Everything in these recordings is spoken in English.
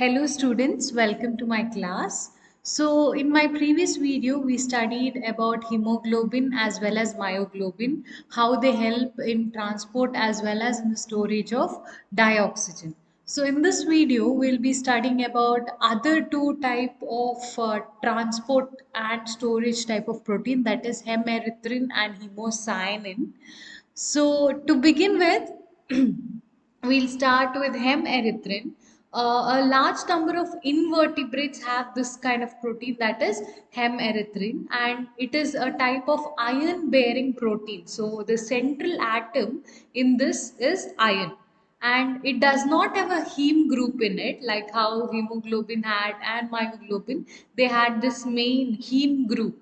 Hello students, welcome to my class. So in my previous video, we studied about hemoglobin as well as myoglobin, how they help in transport as well as in the storage of dioxygen. So in this video, we'll be studying about other two type of transport and storage type of protein, that is hemerythrin and hemocyanin. So to begin with, we'll start with hemerythrin. A large number of invertebrates have this kind of protein, that is hemerythrin, and it is a type of iron bearing protein. So the central atom in this is iron, and it does not have a heme group in it like how hemoglobin had and myoglobin. They had this main heme group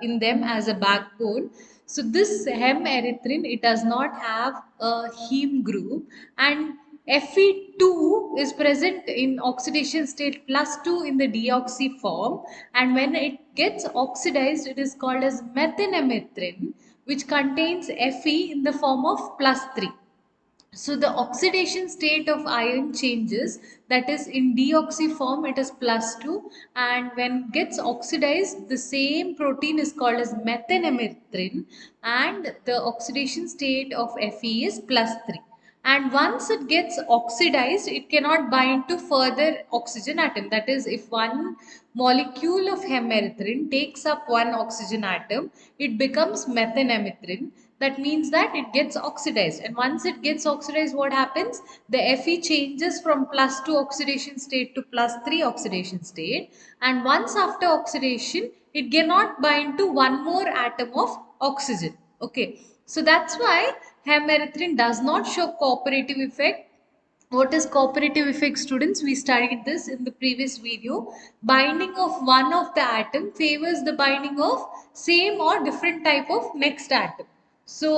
in them as a backbone. So this hemerythrin, it does not have a heme group, and Fe2 is present in oxidation state +2 in the deoxy form, and when it gets oxidized, it is called as methanemethrine, which contains Fe in the form of +3. So the oxidation state of iron changes, that is in deoxy form it is +2, and when gets oxidized the same protein is called as methanemethrine, and the oxidation state of Fe is +3. And once it gets oxidized, it cannot bind to further oxygen atom. That is, if one molecule of hemerythrin takes up one oxygen atom, it becomes methanemethrine. That means that it gets oxidized, and once it gets oxidized, what happens? The Fe changes from +2 oxidation state to +3 oxidation state, and once after oxidation it cannot bind to one more atom of oxygen. Okay, so that's why hemerythrin does not show cooperative effect. What is cooperative effect, students? We studied this in the previous video. Binding of one of the atom favors the binding of same or different type of next atom. So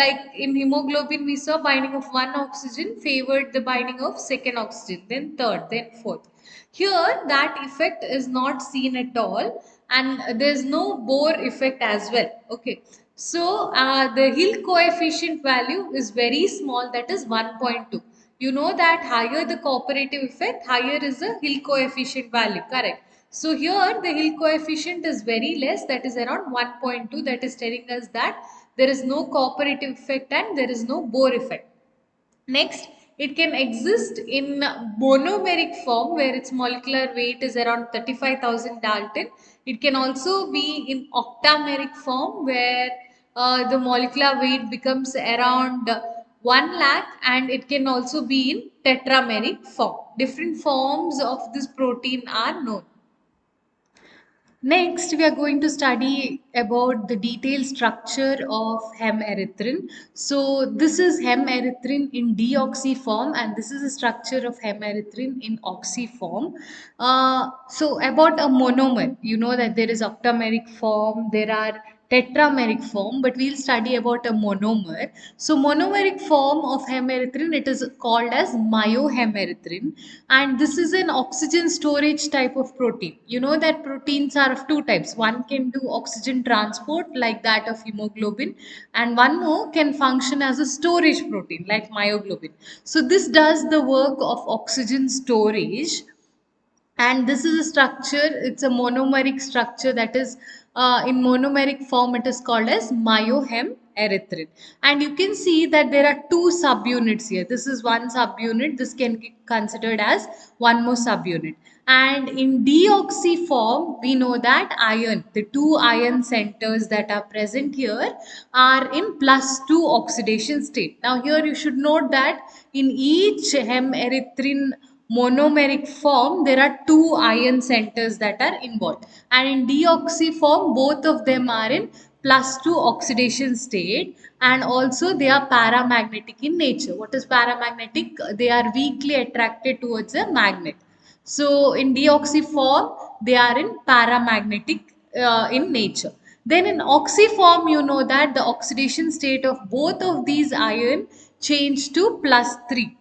like in hemoglobin, we saw binding of one oxygen favored the binding of second oxygen, then third, then fourth. Here that effect is not seen at all, and there's no Bohr effect as well. Okay, so the Hill coefficient value is very small, that is 1.2. You know that higher the cooperative effect, higher is the Hill coefficient value, correct? So here the Hill coefficient is very less, that is around 1.2. That is telling us that there is no cooperative effect and there is no Bohr effect. Next, it can exist in monomeric form where its molecular weight is around 35,000 Dalton. It can also be in octameric form where the molecular weight becomes around 1 lakh, and it can also be in tetrameric form. Different forms of this protein are known. Next, we are going to study about the detailed structure of hemerythrin. So, this is hemerythrin in deoxy form, and this is the structure of hemerythrin in oxy form. So, about a monomer, you know that there is octameric form, there are tetrameric form, but we'll study about a monomer. So monomeric form of hemerythrin, it is called as myohemerythrin, and this is an oxygen storage type of protein. You know that proteins are of two types. One can do oxygen transport like that of hemoglobin, and one more can function as a storage protein like myoglobin. So this does the work of oxygen storage, and this is a structure, it's a monomeric structure, that is in monomeric form it is called as myohem erythrin. And you can see that there are two subunits here. This is one subunit, this can be considered as one more subunit. And in deoxy form, we know that iron, the two iron centers that are present here, are in +2 oxidation state. Now here you should note that in each hem erythrin monomeric form, there are two ion centers that are involved, and in deoxy form both of them are in +2 oxidation state, and also they are paramagnetic in nature. What is paramagnetic? They are weakly attracted towards a magnet. So in deoxy form they are in paramagnetic in nature. Then in oxy form, you know that the oxidation state of both of these ion change to +3,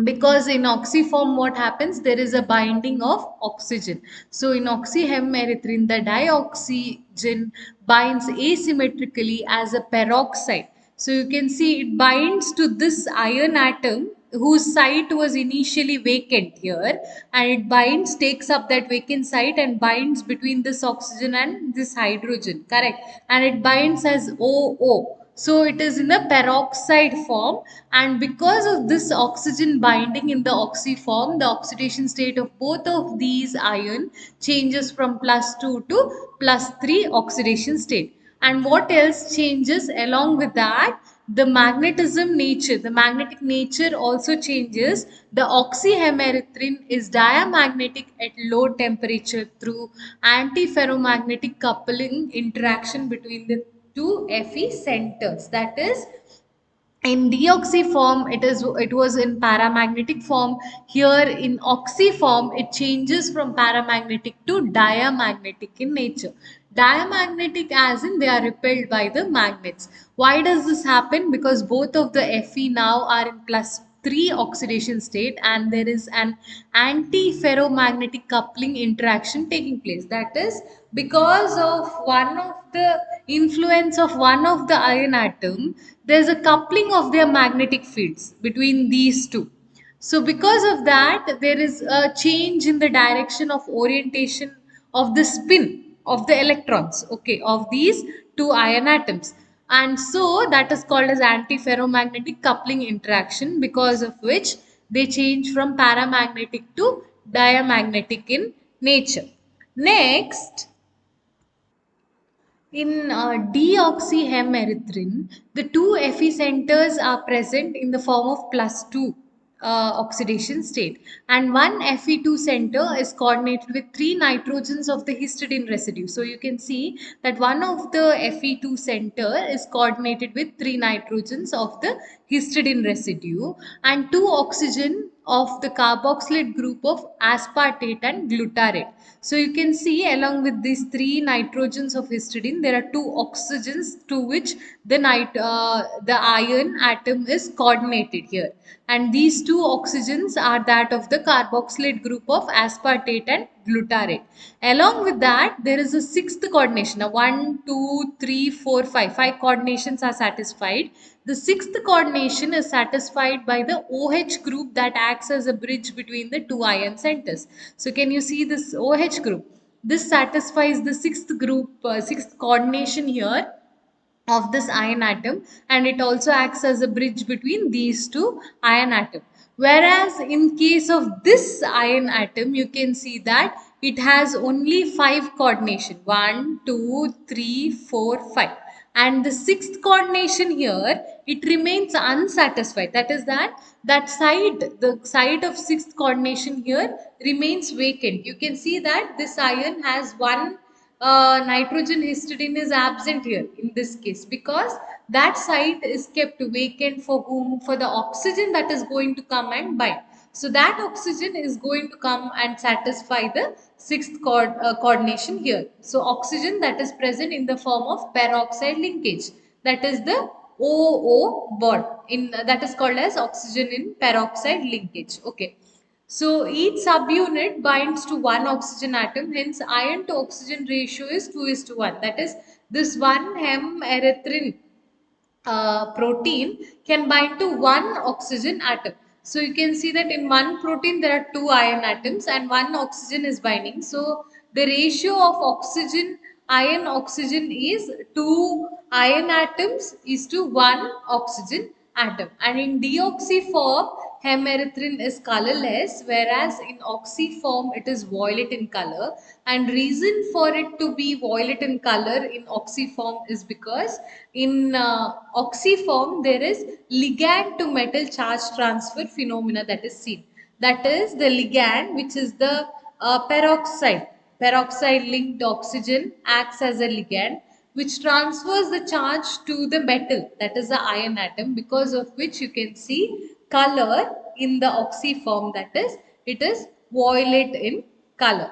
because in oxyform what happens, there is a binding of oxygen. So in oxyhemerythrin, the dioxygen binds asymmetrically as a peroxide. So you can see it binds to this iron atom whose site was initially vacant here, and it binds, takes up that vacant site and binds between this oxygen and this hydrogen, correct? And it binds as OO. So it is in the peroxide form, and because of this oxygen binding in the oxy form, the oxidation state of both of these ion changes from +2 to +3 oxidation state. And what else changes along with that? The magnetism nature, the magnetic nature also changes. The oxyhemerythrin is diamagnetic at low temperature through antiferromagnetic coupling interaction between the two Fe centers. That is, in deoxy form it was in paramagnetic form. Here in oxy form it changes from paramagnetic to diamagnetic in nature. Diamagnetic as in they are repelled by the magnets. Why does this happen? Because both of the Fe now are in +3 oxidation state, and there is an anti-ferromagnetic coupling interaction taking place. That is, because of one of the influence of one of the iron atom, there's a coupling of their magnetic fields between these two. So because of that, there is a change in the direction of orientation of the spin of the electrons, okay, of these two iron atoms. And so that is called as antiferromagnetic coupling interaction, because of which they change from paramagnetic to diamagnetic in nature. Next, in deoxyhemerythrin, the two Fe centers are present in the form of +2 oxidation state, and one Fe2 center is coordinated with three nitrogens of the histidine residue. So you can see that one of the Fe2 center is coordinated with three nitrogens of the histidine residue and two oxygen of the carboxylate group of aspartate and glutarate. So you can see along with these three nitrogens of histidine, there are two oxygens to which the iron atom is coordinated here. And these two oxygens are that of the carboxylate group of aspartate and glutarate. Along with that, there is a sixth coordination. Now, 1, 2, 3, 4, 5. Five coordinations are satisfied. The sixth coordination is satisfied by the OH group that acts as a bridge between the two ion centers. So can you see this OH group? This satisfies the sixth coordination here of this iron atom, and it also acts as a bridge between these two iron atom. Whereas in case of this iron atom, you can see that it has only five coordination: 1, 2, 3, 4, 5. And the sixth coordination here, it remains unsatisfied. That is that side, the side of sixth coordination here remains vacant. You can see that this iron has one nitrogen histidine is absent here in this case, because that site is kept vacant for whom? For the oxygen that is going to come and bind. So that oxygen is going to come and satisfy the sixth coordination here. So oxygen that is present in the form of peroxide linkage, that is the OO bond, in that is called as oxygen in peroxide linkage. Okay. So each subunit binds to one oxygen atom, hence iron to oxygen ratio is 2:1. That is, this one hem erythrin protein can bind to one oxygen atom. So you can see that in one protein there are two iron atoms and one oxygen is binding. So the ratio of iron oxygen is two iron atoms is to one oxygen atom. And in deoxy form, hemerythrin is colorless, whereas in oxy form it is violet in color. And reason for it to be violet in color in oxy form is because in oxy form there is ligand to metal charge transfer phenomena that is seen. That is, the ligand, which is the peroxide linked oxygen, acts as a ligand which transfers the charge to the metal, that is the iron atom, because of which you can see color in the oxy form, that is, it is violet in color.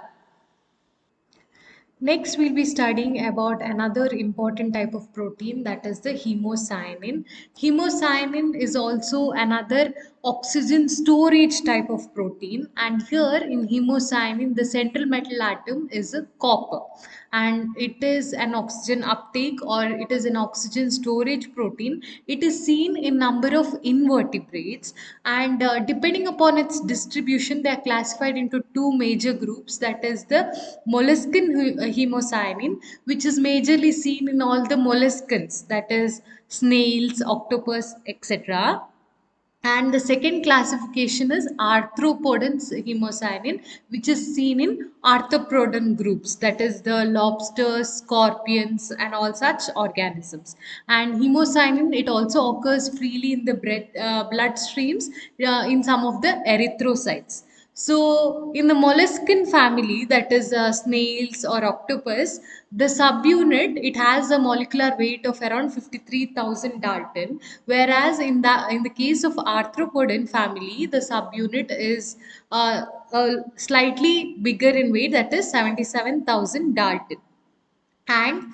Next, we'll be studying about another important type of protein, that is the hemocyanin. Hemocyanin is also another oxygen storage type of protein, and here in hemocyanin, the central metal atom is a copper. and it is an oxygen uptake or it is an oxygen storage protein. It is seen in number of invertebrates, and depending upon its distribution, they are classified into two major groups. That is the molluscan hemocyanin, which is majorly seen in all the molluscans, that is snails, octopus, etc. And the second classification is arthropodans hemocyanin, which is seen in arthropodon groups, that is the lobsters, scorpions, and all such organisms. And hemocyanin, it also occurs freely in the blood streams in some of the erythrocytes. So, in the molluscan family, that is snails or octopus, the subunit, it has a molecular weight of around 53,000 Dalton, whereas in the case of arthropodin family, the subunit is slightly bigger in weight, that is 77,000 Dalton. And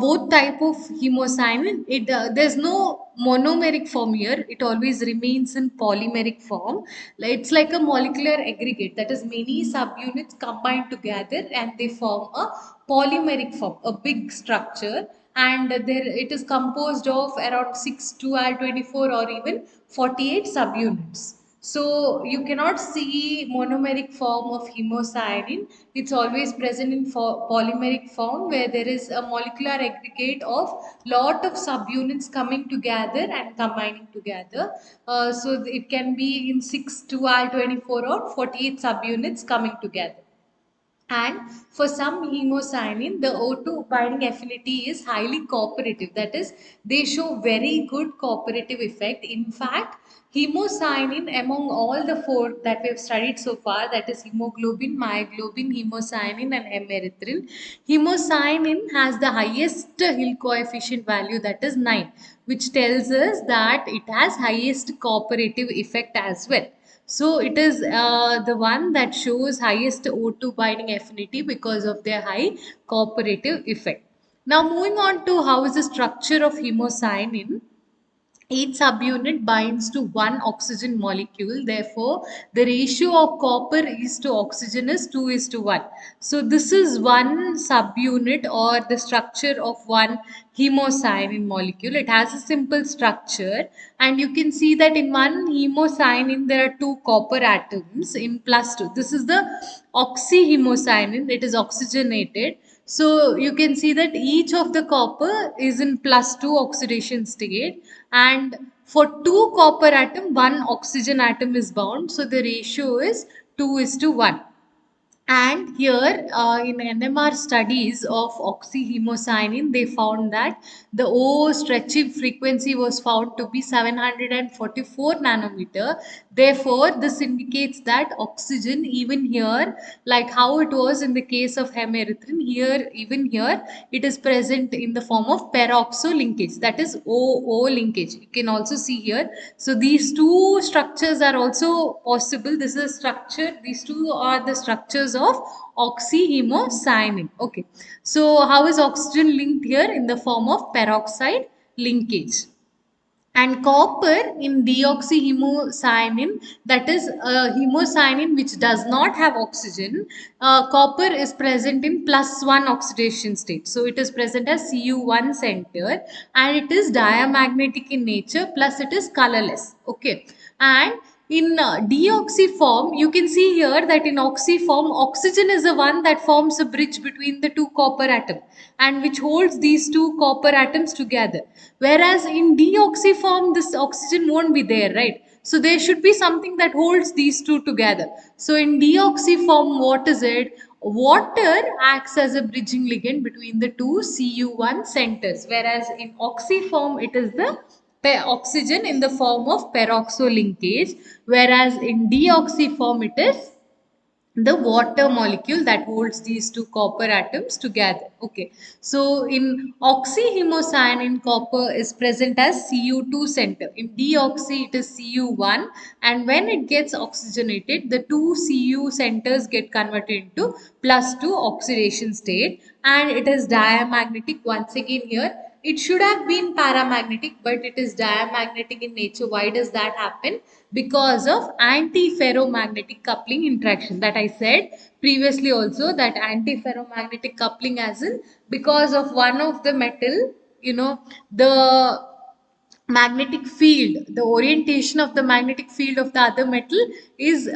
both type of hemocyanin, it there's no monomeric form here, it always remains in polymeric form. It's like a molecular aggregate, that is many subunits combined together and they form a polymeric form, a big structure. And there it is composed of around 6 to 24 or even 48 subunits. So you cannot see monomeric form of hemocyanin. It's always present in polymeric form, where there is a molecular aggregate of lot of subunits coming together and combining together. So it can be in 6 to 24 or 48 subunits coming together. And for some hemocyanin, the O2 binding affinity is highly cooperative. That is, they show very good cooperative effect. In fact, hemocyanin among all the four that we have studied so far, that is hemoglobin, myoglobin, hemocyanin, and hemerythrin, hemocyanin has the highest Hill coefficient value, that is 9, which tells us that it has highest cooperative effect as well. So it is the one that shows highest O2 binding affinity because of their high cooperative effect. Now moving on to how is the structure of hemocyanin. Each subunit binds to one oxygen molecule. Therefore, the ratio of copper is to oxygen is 2 is to 1. So, this is one subunit or the structure of one hemocyanin molecule. It has a simple structure, and you can see that in one hemocyanin there are two copper atoms in plus 2. This is the oxyhemocyanin, it is oxygenated. So you can see that each of the copper is in plus 2 oxidation state, and for two copper atom, one oxygen atom is bound. So the ratio is 2 is to 1. And here in NMR studies of oxyhemocyanin, they found that the O stretching frequency was found to be 744 nanometer. Therefore, this indicates that oxygen, even here, like how it was in the case of hemerythrin, here, even here, it is present in the form of peroxo linkage, that is OO linkage. You can also see here. So these two structures are also possible. This is a structure, these two are the structures of oxyhemocyanin. Okay, so how is oxygen linked here? In the form of peroxide linkage. And copper in deoxyhemocyanin, that is hemocyanin which does not have oxygen, copper is present in plus 1 oxidation state. So it is present as Cu1 center, and it is diamagnetic in nature, plus it is colorless. Okay, and in deoxy form, you can see here that in oxy form, oxygen is the one that forms a bridge between the two copper atoms and which holds these two copper atoms together. Whereas in deoxy form, this oxygen won't be there, right? So there should be something that holds these two together. So in deoxy form, what is it? Water acts as a bridging ligand between the two Cu1 centers, whereas in oxy form, it is the oxygen in the form of peroxo linkage, whereas in deoxy form it is the water molecule that holds these two copper atoms together. Okay, so in oxyhemocyanin, copper is present as Cu2 center. In deoxy, it is Cu1, and when it gets oxygenated, the two Cu centers get converted into plus 2 oxidation state, and it is diamagnetic once again here. It should have been paramagnetic, but it is diamagnetic in nature. Why does that happen? Because of antiferromagnetic coupling interaction that I said previously also, that antiferromagnetic coupling as in because of one of the metal, the magnetic field, the orientation of the magnetic field of the other metal is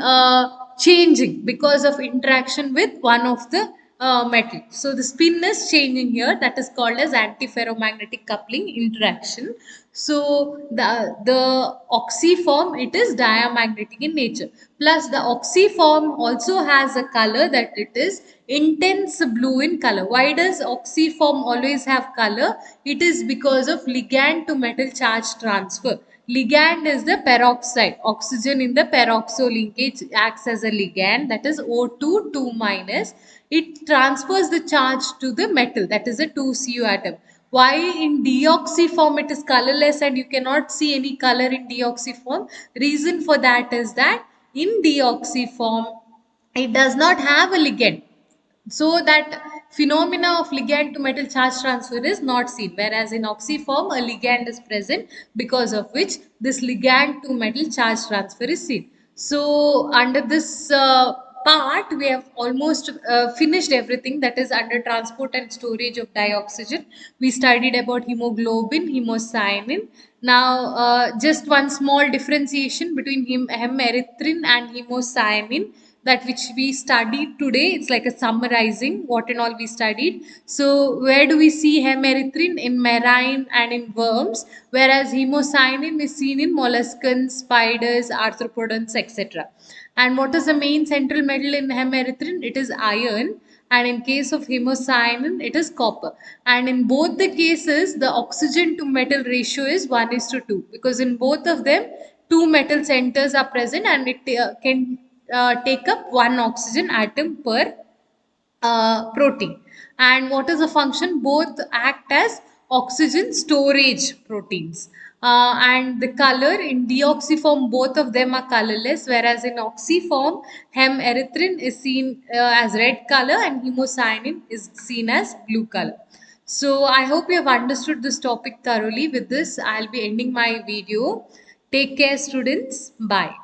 changing because of interaction with one of the metal. So the spin is changing here, that is called as antiferromagnetic coupling interaction. So the oxyform, it is diamagnetic in nature. Plus the oxyform also has a color that it is intense blue in color. Why does oxyform always have color? It is because of ligand to metal charge transfer. Ligand is the peroxide. Oxygen in the peroxo linkage acts as a ligand, that is O2 2 minus. It transfers the charge to the metal, that is a 2Cu atom. Why in deoxy form it is colorless and you cannot see any color in deoxy form? Reason for that is that in deoxy form it does not have a ligand, so that phenomena of ligand to metal charge transfer is not seen, whereas in oxyform a ligand is present, because of which this ligand to metal charge transfer is seen. So under this part we have almost finished everything that is under transport and storage of dioxygen. We studied about hemoglobin, hemocyanin. Now just one small differentiation between hemerythrin and hemocyanin, that which we studied today. It's like a summarizing what and all we studied. So where do we see hemerythrin? In marine and in worms, whereas hemocyanin is seen in molluscans, spiders, arthropods, etc. And what is the main central metal in hemerythrin? It is iron. And in case of hemocyanin it is copper. And in both the cases the oxygen to metal ratio is 1:2, because in both of them two metal centers are present, and it can take up one oxygen atom per protein. And what is the function? Both act as oxygen storage proteins. And the color in deoxyform, both of them are colorless, whereas in oxyform, hemerythrin is seen as red color and hemocyanin is seen as blue color. So I hope you have understood this topic thoroughly. With this, I'll be ending my video. Take care, students. Bye.